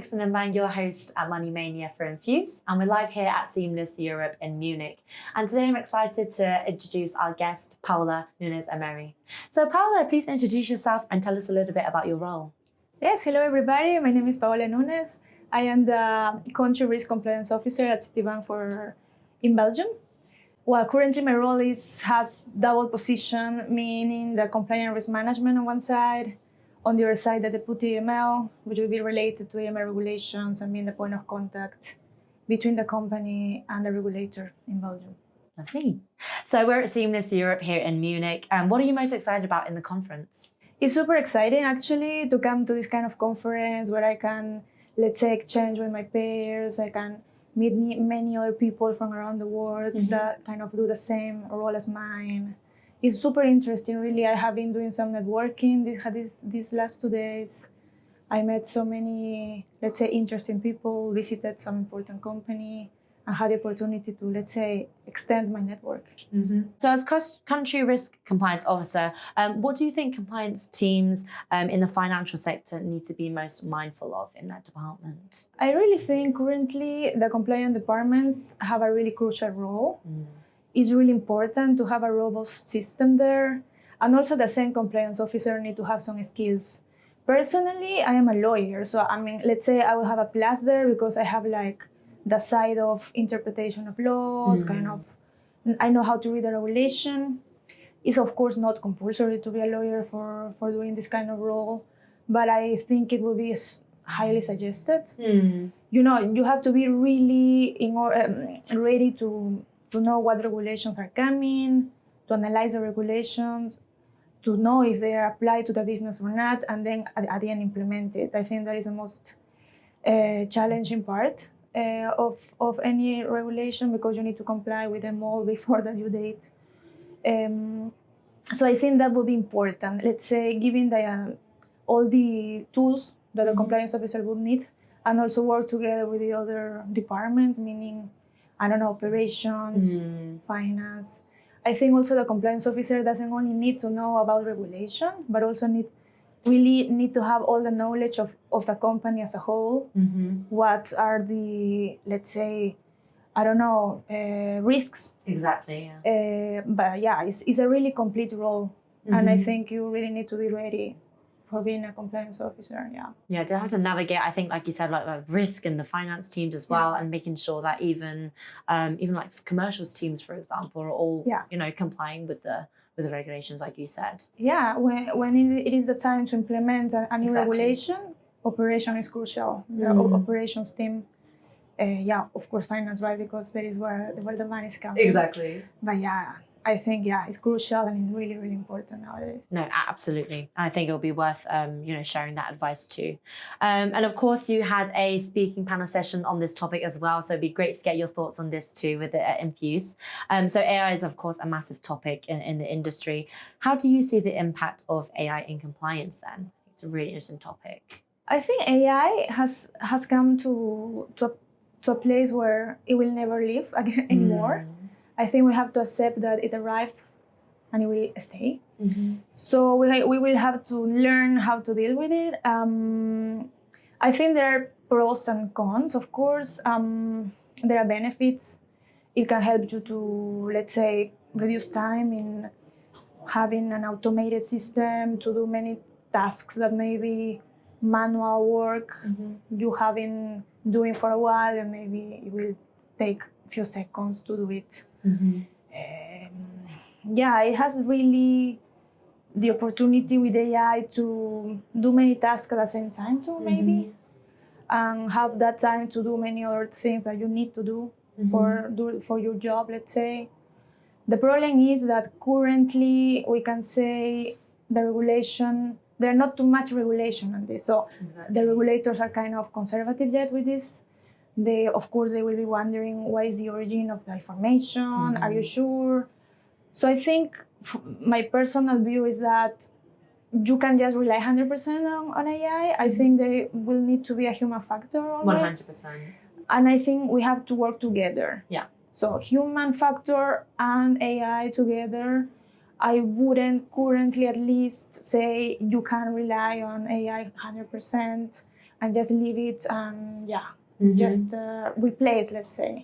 Nixon and Bang, your host at Mania for Enfuce, and we're live here at Seamless Europe in Munich. And today I'm excited to introduce our guest, Paula Nunez. So Paula, please introduce yourself and tell us a little bit about your role. Yes, hello everybody. My name is Paula Nunez. I am the Country Risk Compliance Officer at Citibank in Belgium. Well, currently my role has double position, meaning the compliance risk management on one side, on the other side the deputy AML, which will be related to AML regulations and being the point of contact between the company and the regulator in Belgium. Lovely. So we're at Seamless Europe here in Munich. What are you most excited about in the conference? It's super exciting actually to come to this kind of conference where I can, let's say, exchange with my peers. I can meet many other people from around the world that kind of do the same role as mine. It's super interesting, really. I have been doing some networking these last 2 days. I met so many, let's say, interesting people, visited some important company, and had the opportunity to, let's say, extend my network. So as country risk compliance officer, what do you think compliance teams in the financial sector need to be most mindful of in that department? I really think currently the compliance departments have a really crucial role. It's really important to have a robust system there. And also the same compliance officer need to have some skills. Personally, I am a lawyer. So, I mean, let's say I will have a plus there because I have like the side of interpretation of laws, kind of, I know how to read a regulation. It's of course not compulsory to be a lawyer for doing this kind of role, but I think it will be highly suggested. You know, you have to be really ready to know what regulations are coming, to analyze the regulations, to know if they are applied to the business or not, and then at the end implement it. I think that is the most challenging part of any regulation because you need to comply with them all before the due date. So I think that would be important. Let's say giving all the tools that a compliance officer would need and also work together with the other departments, meaning, I don't know, operations, finance. I think also the compliance officer doesn't only need to know about regulation, but also really need to have all the knowledge of the company as a whole. What are the, let's say, I don't know, risks. Exactly, yeah. But yeah, it's a really complete role. And I think you really need to be ready for being a compliance officer, Yeah, to have to navigate, I think, like you said, like risk and the finance teams as well, and making sure that even like commercials teams, for example, are all, you know, complying with the regulations, like you said. Yeah, when it is the time to implement a new regulation, operation is crucial. The operations team, of course, finance, right? Because that is where the money is coming. Exactly. But yeah, I think, it's crucial and really, really important nowadays. No, absolutely. I think it'll be worth, you know, sharing that advice too. And of course, you had a speaking panel session on this topic as well. So it'd be great to get your thoughts on this too with Enfuce. So AI is, of course, a massive topic in the industry. How do you see the impact of AI in compliance then? It's a really interesting topic. I think AI has come to a place where it will never leave again anymore. I think we have to accept that it arrived and it will stay. So we will have to learn how to deal with it. I think there are pros and cons, of course. There are benefits. It can help you to, let's say, reduce time in having an automated system to do many tasks that maybe manual work you have been doing for a while, and maybe it will take a few seconds to do it. It has really the opportunity with AI to do many tasks at the same time too, maybe, and have that time to do many other things that you need to do for your job, let's say. The problem is that currently we can say there are not too much regulation on this. So the regulators are kind of conservative yet with this. Of course, they will be wondering what is the origin of the information. Are you sure? So I think my personal view is that you can just rely 100% on AI. I think there will need to be a human factor always. 100%. And I think we have to work together. Yeah. So human factor and AI together. I wouldn't currently at least say you can rely on AI 100%. and just leave it and just replace, let's say,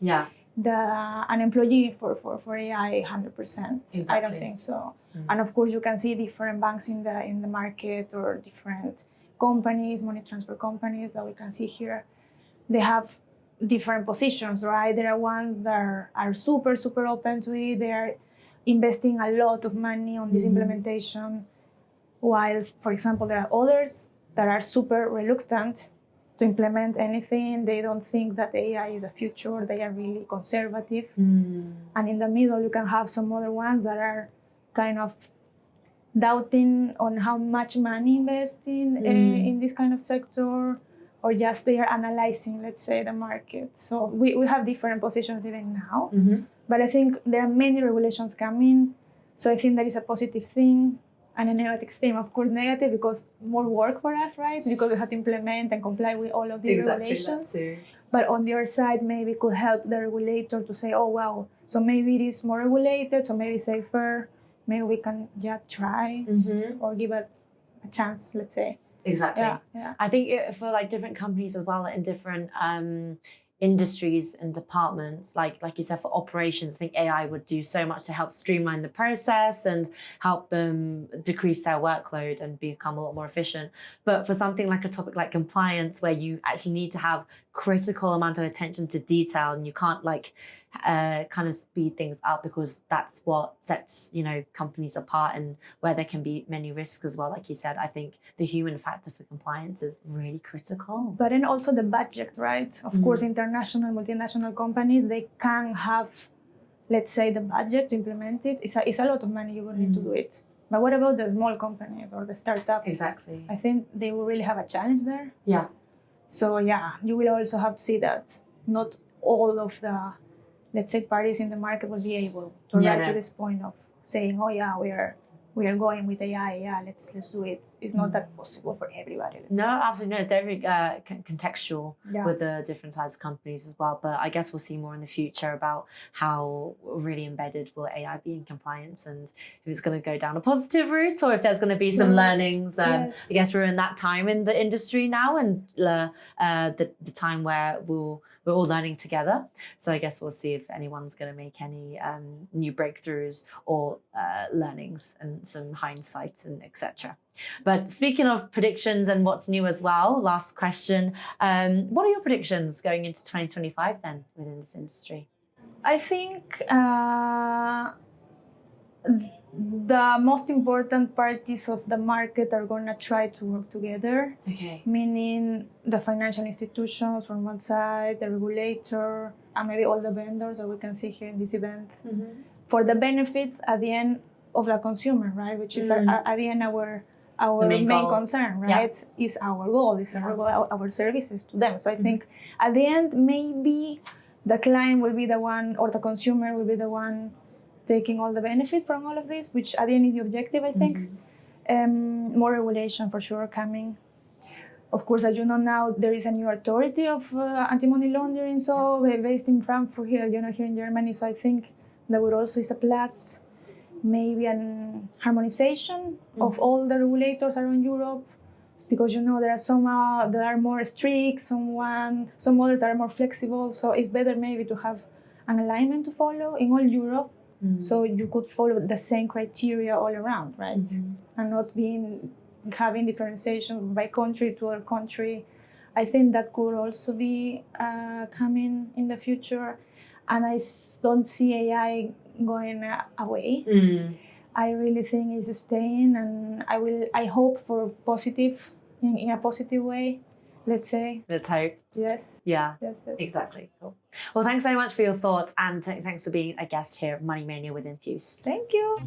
an employee for AI 100%. Exactly. I don't think so. And of course, you can see different banks in the market or different companies, money transfer companies that we can see here. They have different positions, right? There are ones that are super, super open to it. They are investing a lot of money on this implementation. While, for example, there are others that are super reluctant to implement anything. They don't think that AI is a future. They are really conservative. And in the middle, you can have some other ones that are kind of doubting on how much money invest in this kind of sector, or just they are analyzing, let's say, the market. So we have different positions even now. But I think there are many regulations coming. So I think that is a positive thing. And a negative thing, of course, negative because more work for us, right? Because we have to implement and comply with all of the regulations. But on the other side, maybe could help the regulator to say, oh, wow, so maybe it is more regulated, so maybe safer. Maybe we can try or give a chance, let's say. Exactly. Yeah. I think for like different companies as well, in different industries and departments, like you said, for operations, I think AI would do so much to help streamline the process and help them decrease their workload and become a lot more efficient. But for something like a topic like compliance, where you actually need to have critical amount of attention to detail, and you can't like kind of speed things up, because that's what sets, you know, companies apart, and where there can be many risks as well. Like you said, I think the human factor for compliance is really critical. But then also the budget, right? Of course, international, multinational companies, they can have, let's say, the budget to implement it. It's a lot of money you will need to do it. But what about the small companies or the startups? Exactly. I think they will really have a challenge there. Yeah. So you will also have to see that not all of the, let's say, parties in the market will be able to arrive to this point of saying, oh yeah, we are going with AI, let's do it. It's not that possible for everybody. No, absolutely no. It's very contextual with the different sized companies as well. But I guess we'll see more in the future about how really embedded will AI be in compliance, and if it's going to go down a positive route, or if there's going to be some learnings. I guess we're in that time in the industry now, and the time where we're all learning together. So I guess we'll see if anyone's going to make any new breakthroughs or learnings and some hindsight and etc. But speaking of predictions and what's new as well, last question, what are your predictions going into 2025 then within this industry? I think the most important parties of the market are going to try to work together. Okay. Meaning the financial institutions from one side, the regulator, and maybe all the vendors that we can see here in this event, for the benefit at the end of the consumer, right? Which is at the end our main concern, right? Is our goal, is our services to them. So I think at the end, maybe the client will be the one, or the consumer will be the one taking all the benefit from all of this, which at the end is the objective, I think. More regulation for sure coming. Of course, as you know now, there is a new authority of anti-money laundering, so based in Frankfurt here, here in Germany. So I think that would also is a plus. Maybe an harmonization of all the regulators around Europe, because there are some that are more strict, some others that are more flexible. So it's better maybe to have an alignment to follow in all Europe, so you could follow the same criteria all around, right? And not having differentiation by country to other country. I think that could also be coming in the future, and I don't see AI going away. I really think it's staying, and I hope for positive, in a positive way, let's say. Let's hope. Yes. Yeah. Yes. Exactly. Cool. Well, thanks so much for your thoughts, and thanks for being a guest here at Money Mania with Enfuce. Thank you.